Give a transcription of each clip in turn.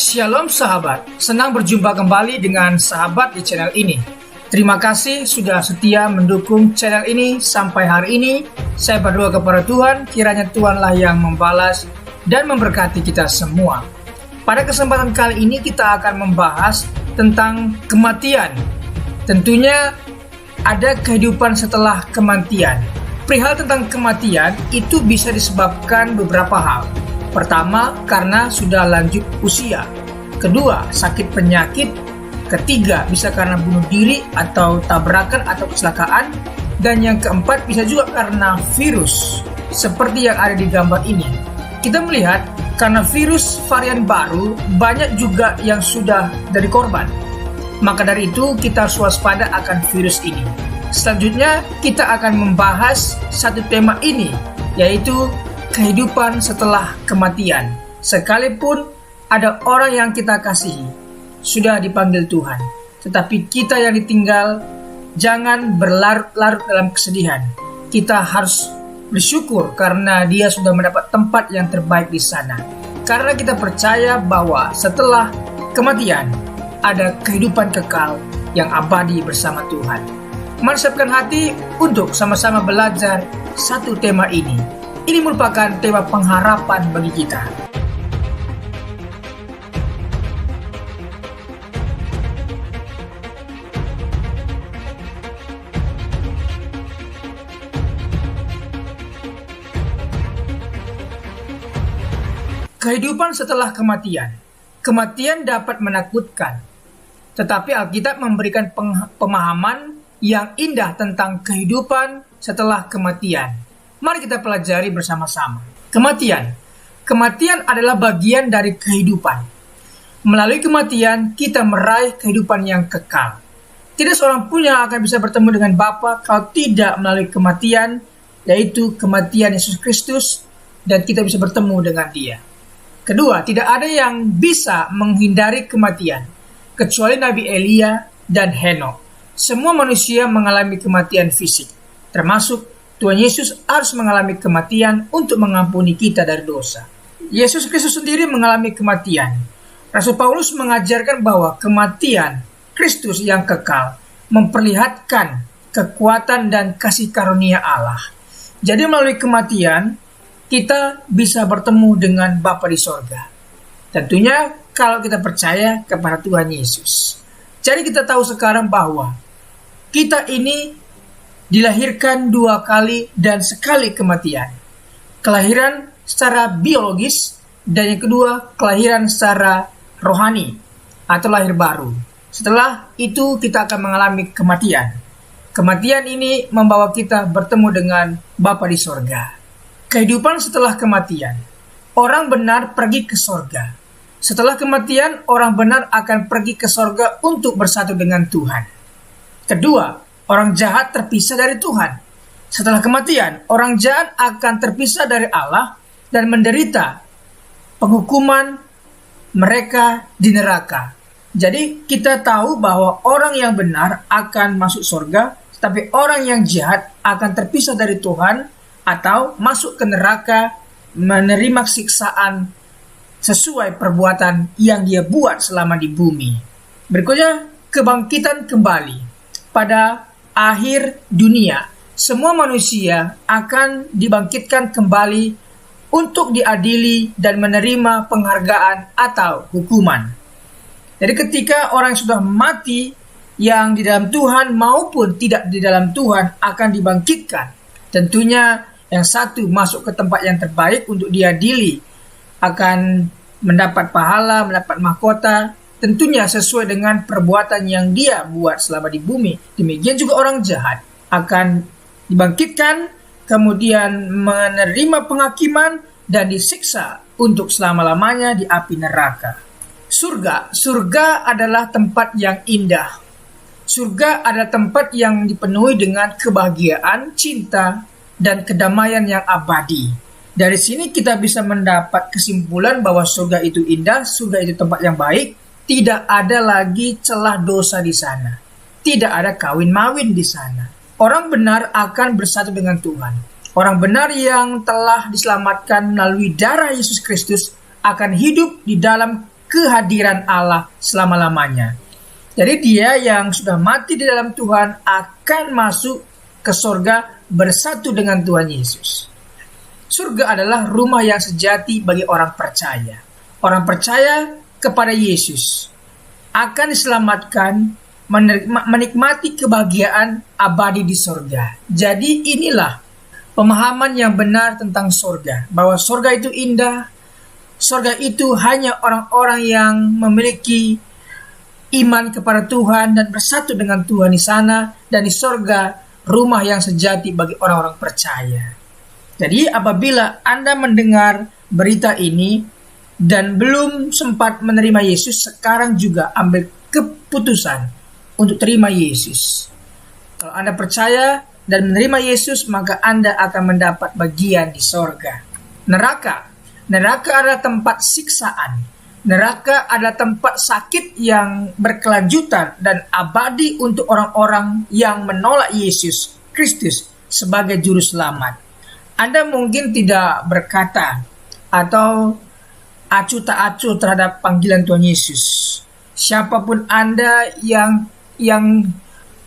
Shalom sahabat, senang berjumpa kembali dengan sahabat di channel ini. Terima kasih sudah setia mendukung channel ini sampai hari ini. Saya berdoa kepada Tuhan, kiranya Tuhanlah yang membalas dan memberkati kita semua. Pada kesempatan kali ini kita akan membahas tentang kematian. Tentunya ada kehidupan setelah kematian. Perihal tentang kematian itu bisa disebabkan beberapa hal. Pertama, karena sudah lanjut usia. Kedua, sakit penyakit. Ketiga, bisa karena bunuh diri atau tabrakan atau kecelakaan. Dan yang keempat, bisa juga karena virus, seperti yang ada di gambar ini. Kita melihat, karena virus varian baru, banyak juga yang sudah dari korban. Maka dari itu, kita harus waspada akan virus ini. Selanjutnya, kita akan membahas satu tema ini, yaitu kehidupan setelah kematian. Sekalipun ada orang yang kita kasihi sudah dipanggil Tuhan, tetapi kita yang ditinggal jangan berlarut-larut dalam kesedihan. Kita harus bersyukur karena dia sudah mendapat tempat yang terbaik di sana. Karena kita percaya bahwa setelah kematian ada kehidupan kekal yang abadi bersama Tuhan. Mari siapkan hati untuk sama-sama belajar satu tema ini. Ini merupakan tema pengharapan bagi kita. Kehidupan setelah kematian. Kematian dapat menakutkan, tetapi Alkitab memberikan pemahaman yang indah tentang kehidupan setelah kematian. Mari kita pelajari bersama-sama. Kematian. Kematian adalah bagian dari kehidupan. Melalui kematian, kita meraih kehidupan yang kekal. Tidak seorang pun yang akan bisa bertemu dengan Bapa kalau tidak melalui kematian, yaitu kematian Yesus Kristus, dan kita bisa bertemu dengan Dia. Kedua, tidak ada yang bisa menghindari kematian, kecuali Nabi Elia dan Henokh. Semua manusia mengalami kematian fisik, termasuk Tuhan Yesus harus mengalami kematian untuk mengampuni kita dari dosa. Yesus Kristus sendiri mengalami kematian. Rasul Paulus mengajarkan bahwa kematian Kristus yang kekal memperlihatkan kekuatan dan kasih karunia Allah. Jadi melalui kematian, kita bisa bertemu dengan Bapa di sorga. Tentunya kalau kita percaya kepada Tuhan Yesus. Jadi kita tahu sekarang bahwa kita ini dilahirkan dua kali dan sekali kematian. Kelahiran secara biologis dan yang kedua kelahiran secara rohani atau lahir baru. Setelah itu kita akan mengalami kematian. Kematian ini membawa kita bertemu dengan Bapa di sorga. Kehidupan setelah kematian. Orang benar pergi ke sorga. Setelah kematian, orang benar akan pergi ke sorga untuk bersatu dengan Tuhan. Kedua, orang jahat terpisah dari Tuhan. Setelah kematian, orang jahat akan terpisah dari Allah dan menderita penghukuman mereka di neraka. Jadi kita tahu bahwa orang yang benar akan masuk surga, tapi orang yang jahat akan terpisah dari Tuhan atau masuk ke neraka menerima siksaan sesuai perbuatan yang dia buat selama di bumi. Berikutnya, kebangkitan kembali. Pada akhir dunia, semua manusia akan dibangkitkan kembali untuk diadili dan menerima penghargaan atau hukuman. Jadi ketika orang yang sudah mati, yang di dalam Tuhan maupun tidak di dalam Tuhan akan dibangkitkan. Tentunya yang satu masuk ke tempat yang terbaik untuk diadili, akan mendapat pahala, mendapat mahkota, tentunya sesuai dengan perbuatan yang dia buat selama di bumi. Demikian juga orang jahat akan dibangkitkan, kemudian menerima penghakiman dan disiksa untuk selama-lamanya di api neraka. Surga adalah tempat yang indah. Surga adalah tempat yang dipenuhi dengan kebahagiaan, cinta, dan kedamaian yang abadi. Dari sini kita bisa mendapat kesimpulan bahwa surga itu indah, surga itu tempat yang baik. Tidak ada lagi celah dosa di sana. Tidak ada kawin-mawin di sana. Orang benar akan bersatu dengan Tuhan. Orang benar yang telah diselamatkan melalui darah Yesus Kristus akan hidup di dalam kehadiran Allah selama-lamanya. Jadi dia yang sudah mati di dalam Tuhan akan masuk ke surga bersatu dengan Tuhan Yesus. Surga adalah rumah yang sejati bagi orang percaya. Orang percaya kepada Yesus akan diselamatkan, menikmati kebahagiaan abadi di surga. Jadi inilah pemahaman yang benar tentang surga, bahwa surga itu indah. Surga itu hanya orang-orang yang memiliki iman kepada Tuhan dan bersatu dengan Tuhan di sana, dan di surga rumah yang sejati bagi orang-orang percaya. Jadi apabila Anda mendengar berita ini dan belum sempat menerima Yesus, sekarang juga ambil keputusan untuk terima Yesus. Kalau Anda percaya dan menerima Yesus, maka Anda akan mendapat bagian di sorga. Neraka adalah tempat siksaan. Neraka adalah tempat sakit yang berkelanjutan dan abadi untuk orang-orang yang menolak Yesus Kristus sebagai juru selamat. Anda mungkin tidak berkata atau acuh tak acuh terhadap panggilan Tuhan Yesus. Siapapun Anda yang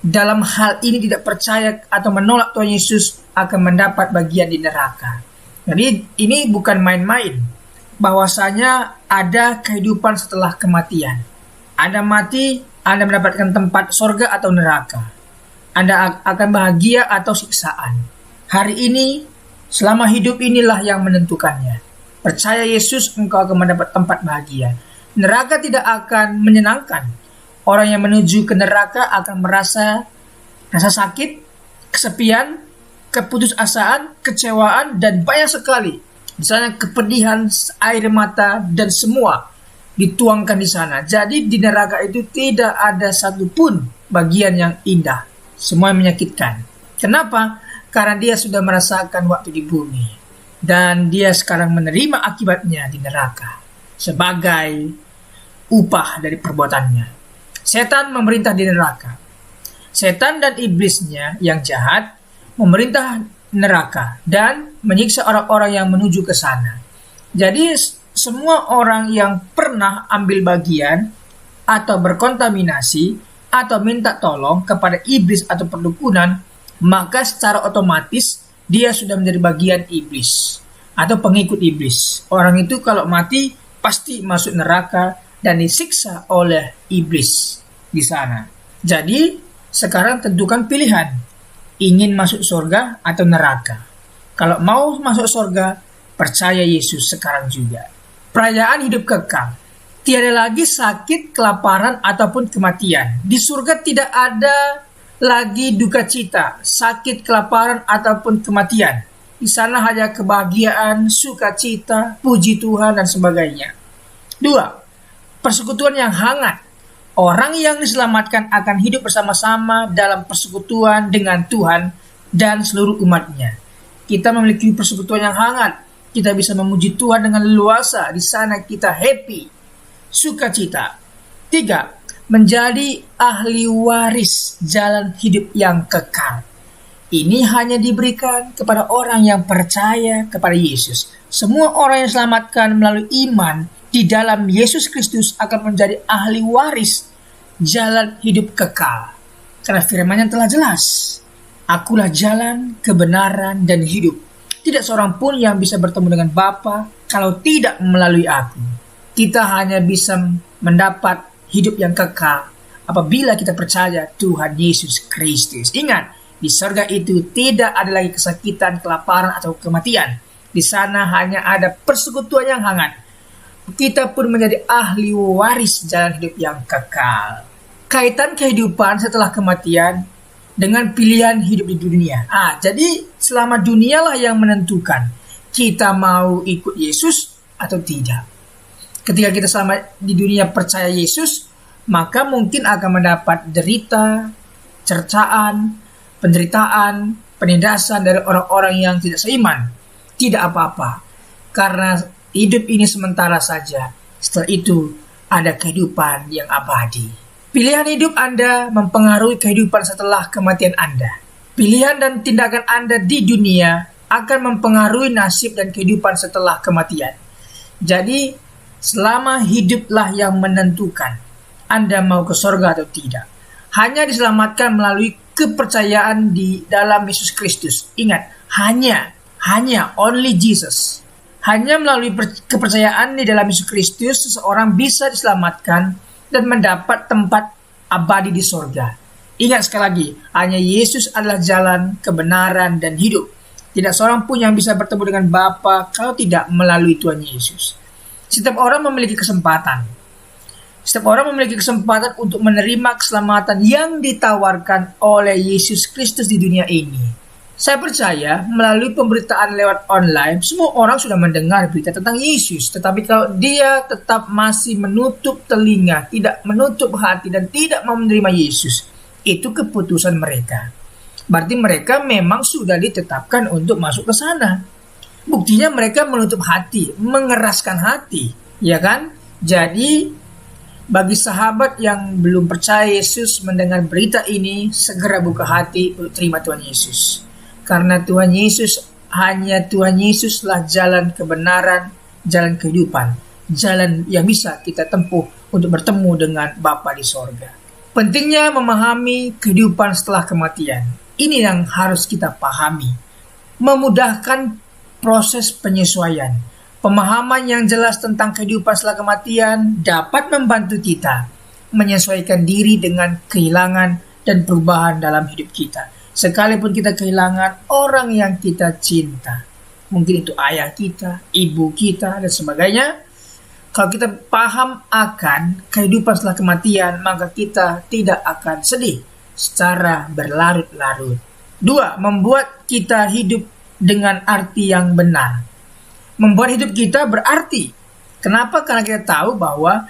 dalam hal ini tidak percaya atau menolak Tuhan Yesus akan mendapat bagian di neraka. Jadi ini bukan main-main. Bahwasanya ada kehidupan setelah kematian. Anda mati, Anda mendapatkan tempat surga atau neraka. Anda akan bahagia atau siksaan. Hari ini, selama hidup inilah yang menentukannya. Percaya Yesus, engkau akan mendapat tempat bahagia. Neraka tidak akan menyenangkan. Orang yang menuju ke neraka akan merasa rasa sakit, kesepian, keputusasaan, kecewaan, dan banyak sekali. Misalnya kepedihan, air mata, dan semua dituangkan di sana. Jadi di neraka itu tidak ada satupun bagian yang indah. Semua yang menyakitkan. Kenapa? Karena dia sudah merasakan waktu di bumi. Dan dia sekarang menerima akibatnya di neraka. Sebagai upah dari perbuatannya. Setan memerintah di neraka. Setan dan iblisnya yang jahat memerintah neraka dan menyiksa orang-orang yang menuju ke sana. Jadi semua orang yang pernah ambil bagian atau berkontaminasi atau minta tolong kepada iblis atau perdukunan, maka secara otomatis dia sudah menjadi bagian iblis atau pengikut iblis. Orang itu kalau mati pasti masuk neraka dan disiksa oleh iblis di sana. Jadi sekarang tentukan pilihan. Ingin masuk surga atau neraka. Kalau mau masuk surga, percaya Yesus sekarang juga. Perayaan hidup kekal. Tiada lagi sakit, kelaparan, ataupun kematian. Di surga tidak ada lagi duka cita, sakit, kelaparan, ataupun kematian. Di sana hanya kebahagiaan, sukacita, puji Tuhan, dan sebagainya. 2. Persekutuan yang hangat. Orang yang diselamatkan akan hidup bersama-sama dalam persekutuan dengan Tuhan dan seluruh umatnya. Kita memiliki persekutuan yang hangat. Kita bisa memuji Tuhan dengan leluasa. Di sana kita happy, sukacita. 3. Menjadi ahli waris jalan hidup yang kekal. Ini hanya diberikan kepada orang yang percaya kepada Yesus. Semua orang yang diselamatkan melalui iman di dalam Yesus Kristus akan menjadi ahli waris jalan hidup kekal. Karena firman-Nya telah jelas. Akulah jalan, kebenaran, dan hidup. Tidak seorang pun yang bisa bertemu dengan Bapa kalau tidak melalui aku. Kita hanya bisa mendapat hidup yang kekal apabila kita percaya Tuhan Yesus Kristus. Ingat, di surga itu tidak ada lagi kesakitan, kelaparan, atau kematian. Di sana hanya ada persekutuan yang hangat. Kita pun menjadi ahli waris jalan hidup yang kekal. Kaitan kehidupan setelah kematian dengan pilihan hidup di dunia. Jadi selama dunialah yang menentukan kita mau ikut Yesus atau tidak. Ketika kita selama di dunia percaya Yesus, maka mungkin akan mendapat derita, cercaan, penderitaan, penindasan dari orang-orang yang tidak seiman. Tidak apa-apa, karena hidup ini sementara saja. Setelah itu ada kehidupan yang abadi. Pilihan hidup Anda mempengaruhi kehidupan setelah kematian Anda. Pilihan dan tindakan Anda di dunia akan mempengaruhi nasib dan kehidupan setelah kematian. Jadi Selama hiduplah yang menentukan Anda mau ke sorga atau tidak. Hanya diselamatkan melalui kepercayaan di dalam Yesus Kristus. Ingat, hanya only Jesus. Hanya melalui kepercayaan di dalam Yesus Kristus seseorang bisa diselamatkan dan mendapat tempat abadi di sorga. Ingat sekali lagi, hanya Yesus adalah jalan, kebenaran, dan hidup. Tidak seorang pun yang bisa bertemu dengan Bapa kalau tidak melalui Tuhan Yesus. Setiap orang memiliki kesempatan. Setiap orang memiliki kesempatan untuk menerima keselamatan yang ditawarkan oleh Yesus Kristus di dunia ini. Saya percaya melalui pemberitaan lewat online, semua orang sudah mendengar berita tentang Yesus. Tetapi kalau dia tetap masih menutup telinga, tidak menutup hati, dan tidak mau menerima Yesus, itu keputusan mereka. Berarti mereka memang sudah ditetapkan untuk masuk ke sana. Buktinya mereka menutup hati, mengeraskan hati, ya kan? Jadi, bagi sahabat yang belum percaya Yesus mendengar berita ini, segera buka hati untuk terima Tuhan Yesus. Karena Tuhan Yesus, hanya Tuhan Yesuslah jalan kebenaran, jalan kehidupan, jalan yang bisa kita tempuh untuk bertemu dengan Bapa di sorga. Pentingnya memahami kehidupan setelah kematian. Ini yang harus kita pahami. Memudahkan proses penyesuaian. Pemahaman yang jelas tentang kehidupan setelah kematian dapat membantu kita menyesuaikan diri dengan kehilangan dan perubahan dalam hidup kita. Sekalipun kita kehilangan orang yang kita cinta, mungkin itu ayah kita, ibu kita, dan sebagainya. Kalau kita paham akan kehidupan setelah kematian, maka kita tidak akan sedih secara berlarut-larut. 2. Membuat kita hidup dengan arti yang benar. Membuat hidup kita berarti. Kenapa? Karena kita tahu bahwa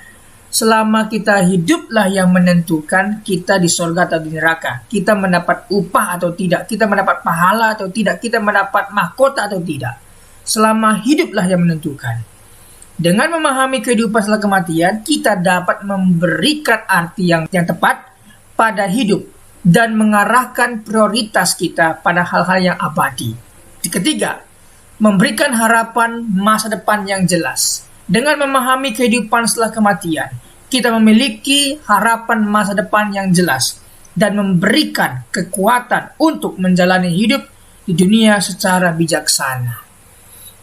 selama kita hiduplah yang menentukan kita di sorga atau di neraka. Kita mendapat upah atau tidak. Kita mendapat pahala atau tidak. Kita mendapat mahkota atau tidak. Selama hiduplah yang menentukan. Dengan memahami kehidupan setelah kematian, kita dapat memberikan arti yang tepat pada hidup dan mengarahkan prioritas kita pada hal-hal yang abadi. Ketiga, memberikan harapan masa depan yang jelas. Dengan memahami kehidupan setelah kematian, kita memiliki harapan masa depan yang jelas dan memberikan kekuatan untuk menjalani hidup di dunia secara bijaksana.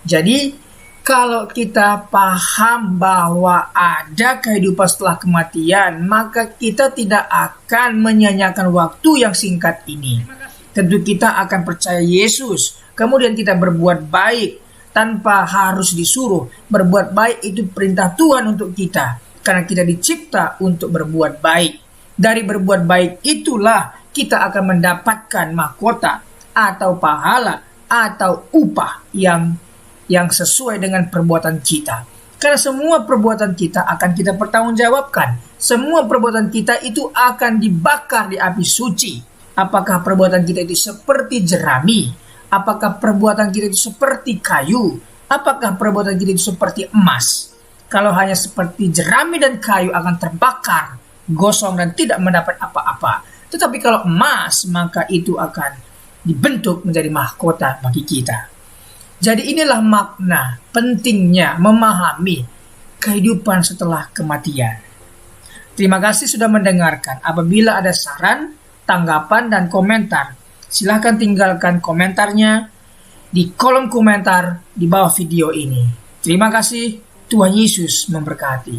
Jadi, kalau kita paham bahwa ada kehidupan setelah kematian, maka kita tidak akan menyanyiakan waktu yang singkat ini. Tentu kita akan percaya Yesus, kemudian kita berbuat baik tanpa harus disuruh. Berbuat baik itu perintah Tuhan untuk kita, karena kita dicipta untuk berbuat baik. Dari berbuat baik itulah kita akan mendapatkan mahkota atau pahala atau upah yang sesuai dengan perbuatan kita. Karena semua perbuatan kita akan kita pertanggungjawabkan. Semua perbuatan kita itu akan dibakar di api suci. Apakah perbuatan kita itu seperti jerami? Apakah perbuatan kita itu seperti kayu? Apakah perbuatan kita itu seperti emas? Kalau hanya seperti jerami dan kayu akan terbakar, gosong dan tidak mendapat apa-apa. Tetapi kalau emas, maka itu akan dibentuk menjadi mahkota bagi kita. Jadi inilah makna pentingnya memahami kehidupan setelah kematian. Terima kasih sudah mendengarkan. Apabila ada saran, tanggapan, dan komentar, silahkan tinggalkan komentarnya di kolom komentar di bawah video ini. Terima kasih, Tuhan Yesus memberkati.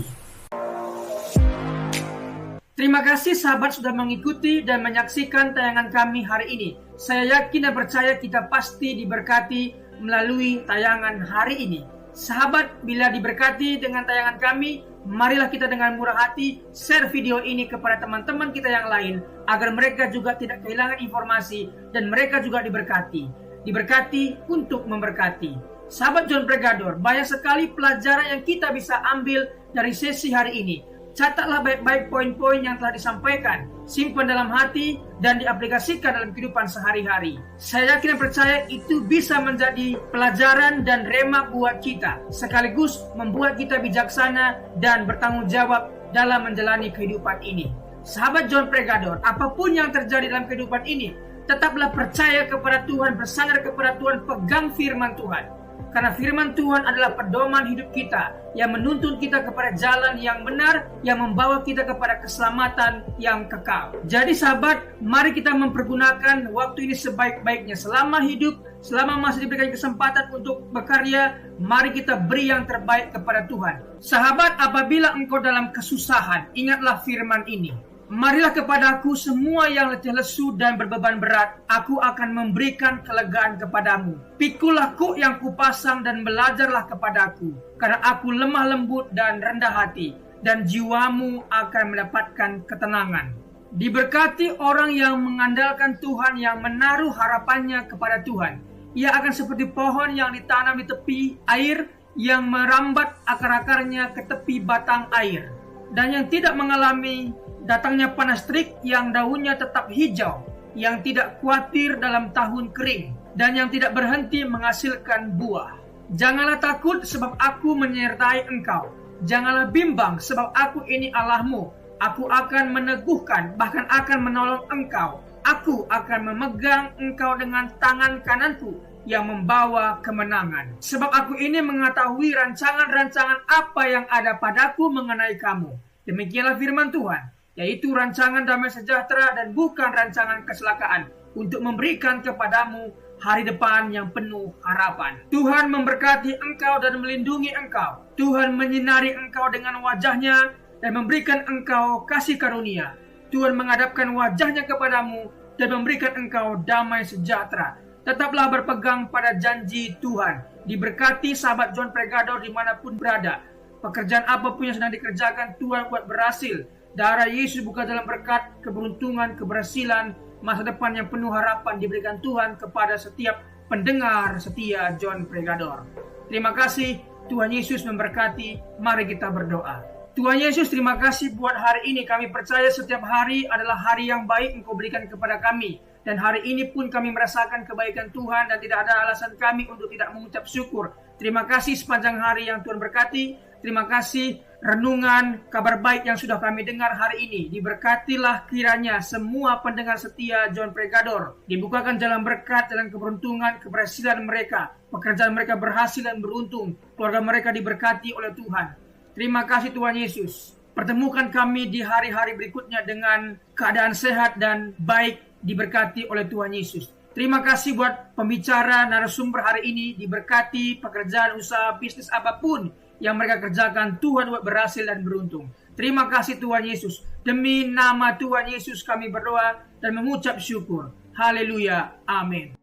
Terima kasih sahabat sudah mengikuti dan menyaksikan tayangan kami hari ini. Saya yakin dan percaya kita pasti diberkati melalui tayangan hari ini. Sahabat, bila diberkati dengan tayangan kami, marilah kita dengan murah hati share video ini kepada teman-teman kita yang lain, agar mereka juga tidak kehilangan informasi dan mereka juga diberkati. Diberkati untuk memberkati. Sahabat John Pregador, banyak sekali pelajaran yang kita bisa ambil dari sesi hari ini. Catatlah baik-baik poin-poin yang telah disampaikan, simpan dalam hati, dan diaplikasikan dalam kehidupan sehari-hari. Saya yakin dan percaya itu bisa menjadi pelajaran dan rema buat kita, sekaligus membuat kita bijaksana dan bertanggung jawab dalam menjalani kehidupan ini. Sahabat John Pregador, apapun yang terjadi dalam kehidupan ini, tetaplah percaya kepada Tuhan, bersandar kepada Tuhan, pegang firman Tuhan. Karena firman Tuhan adalah pedoman hidup kita yang menuntun kita kepada jalan yang benar, yang membawa kita kepada keselamatan yang kekal. Jadi sahabat, mari kita mempergunakan waktu ini sebaik-baiknya. Selama hidup, selama masih diberikan kesempatan untuk berkarya, mari kita beri yang terbaik kepada Tuhan. Sahabat, apabila engkau dalam kesusahan, ingatlah firman ini. Marilah kepadaku semua yang letih lesu dan berbeban berat, aku akan memberikan kelegaan kepadamu. Pikulah kuk yang kupasang dan belajarlah kepadaku, karena aku lemah lembut dan rendah hati, dan jiwamu akan mendapatkan ketenangan. Diberkati orang yang mengandalkan Tuhan, yang menaruh harapannya kepada Tuhan. Ia akan seperti pohon yang ditanam di tepi air, yang merambat akar-akarnya ke tepi batang air, dan yang tidak mengalami datangnya panas terik, yang daunnya tetap hijau, yang tidak khawatir dalam tahun kering, dan yang tidak berhenti menghasilkan buah. Janganlah takut, sebab aku menyertai engkau. Janganlah bimbang, sebab aku ini Allahmu. Aku akan meneguhkan, bahkan akan menolong engkau. Aku akan memegang engkau dengan tangan kananku yang membawa kemenangan. Sebab aku ini mengetahui rancangan-rancangan apa yang ada padaku mengenai kamu. Demikianlah firman Tuhan, yaitu rancangan damai sejahtera dan bukan rancangan kecelakaan, untuk memberikan kepadamu hari depan yang penuh harapan. Tuhan memberkati engkau dan melindungi engkau. Tuhan menyinari engkau dengan wajahnya dan memberikan engkau kasih karunia. Tuhan menghadapkan wajahnya kepadamu dan memberikan engkau damai sejahtera. Tetaplah berpegang pada janji Tuhan. Diberkati sahabat John Pregador dimanapun berada. Pekerjaan apapun yang sedang dikerjakan, Tuhan buat berhasil. Darah Yesus buka dalam berkat, keberuntungan, keberhasilan, masa depan yang penuh harapan diberikan Tuhan kepada setiap pendengar setia John Pregador. Terima kasih, Tuhan Yesus memberkati. Mari kita berdoa. Tuhan Yesus, terima kasih buat hari ini. Kami percaya setiap hari adalah hari yang baik Engkau berikan kepada kami. Dan hari ini pun kami merasakan kebaikan Tuhan dan tidak ada alasan kami untuk tidak mengucap syukur. Terima kasih sepanjang hari yang Tuhan berkati. Terima kasih renungan kabar baik yang sudah kami dengar hari ini. Diberkatilah kiranya semua pendengar setia John Pregador. Dibukakan jalan berkat, jalan keberuntungan, keberhasilan mereka. Pekerjaan mereka berhasil dan beruntung. Keluarga mereka diberkati oleh Tuhan. Terima kasih Tuhan Yesus. Pertemukan kami di hari-hari berikutnya dengan keadaan sehat dan baik, diberkati oleh Tuhan Yesus. Terima kasih buat pembicara narasumber hari ini. Diberkati pekerjaan, usaha, bisnis apapun yang mereka kerjakan, Tuhan buat berhasil dan beruntung. Terima kasih Tuhan Yesus. Demi nama Tuhan Yesus kami berdoa dan mengucap syukur. Haleluya. Amin.